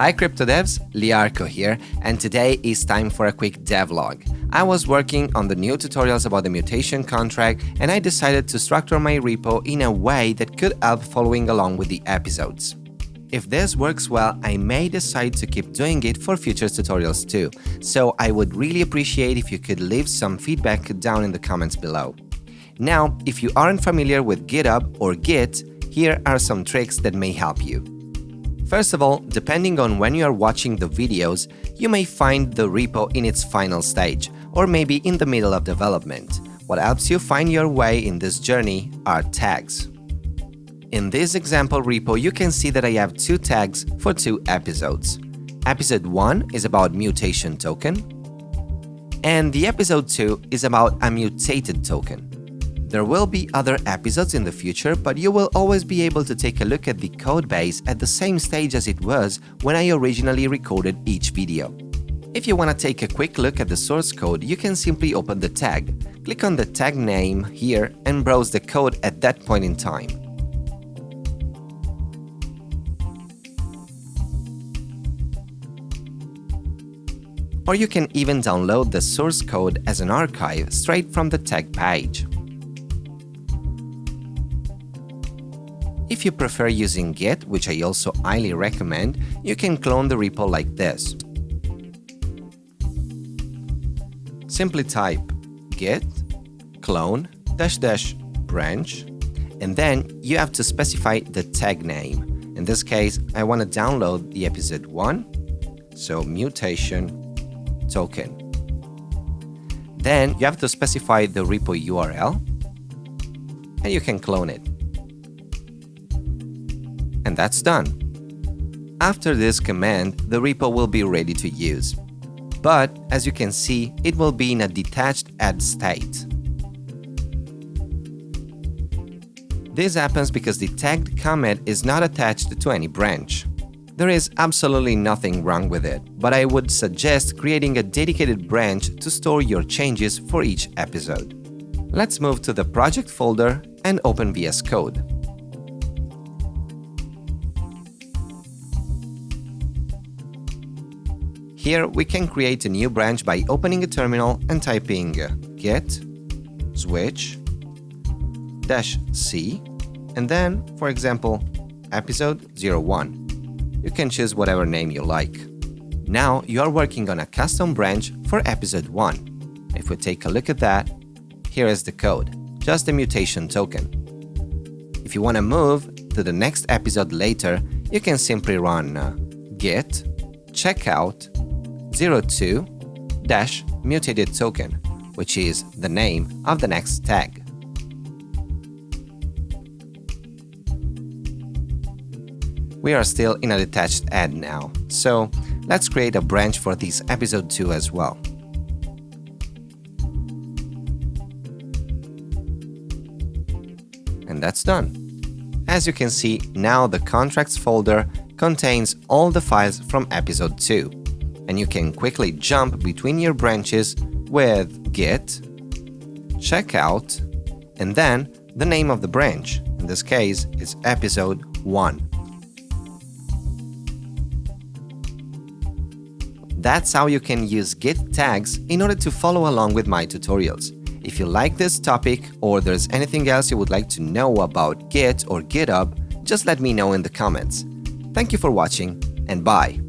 Hi crypto devs, Liarko here, and today is time for a quick devlog. I was working on the new tutorials about the mutation contract and I decided to structure my repo in a way that could help following along with the episodes. If this works well, I may decide to keep doing it for future tutorials too, so I would really appreciate if you could leave some feedback down in the comments below. Now, if you aren't familiar with GitHub or Git, here are some tricks that may help you. First of all, depending on when you are watching the videos, you may find the repo in its final stage, or maybe in the middle of development. What helps you find your way in this journey are tags. In this example repo, you can see that I have two tags for two episodes. Episode 1 is about mutation token, and the episode 2 is about a mutated token. There will be other episodes in the future, but you will always be able to take a look at the code base at the same stage as it was when I originally recorded each video. If you want to take a quick look at the source code, you can simply open the tag, click on the tag name here and browse the code at that point in time. Or you can even download the source code as an archive straight from the tag page. If you prefer using Git, which I also highly recommend, you can clone the repo like this. Simply type git clone --branch, and then you have to specify the tag name. In this case, I want to download the episode 1, so mutation token. Then you have to specify the repo URL, and you can clone it. And that's done. After this command, the repo will be ready to use. But, as you can see, it will be in a detached add state. This happens because the tagged commit is not attached to any branch. There is absolutely nothing wrong with it, but I would suggest creating a dedicated branch to store your changes for each episode. Let's move to the project folder and open VS Code. Here we can create a new branch by opening a terminal and typing git switch -c and then, for example, episode 01. You can choose whatever name you like. Now you are working on a custom branch for episode 1. If we take a look at that, here is the code, just the mutation token. If you want to move to the next episode later, you can simply run git checkout 02-mutated token, which is the name of the next tag. We are still in a detached add now, so let's create a branch for this episode 2 as well. And that's done. As you can see, now the contracts folder contains all the files from episode 2. And you can quickly jump between your branches with git checkout and then the name of the branch. In this case, it's episode 1. That's how you can use Git tags in order to follow along with my tutorials. If you like this topic or there's anything else you would like to know about Git or GitHub, just let me know in the comments. Thank you for watching and bye!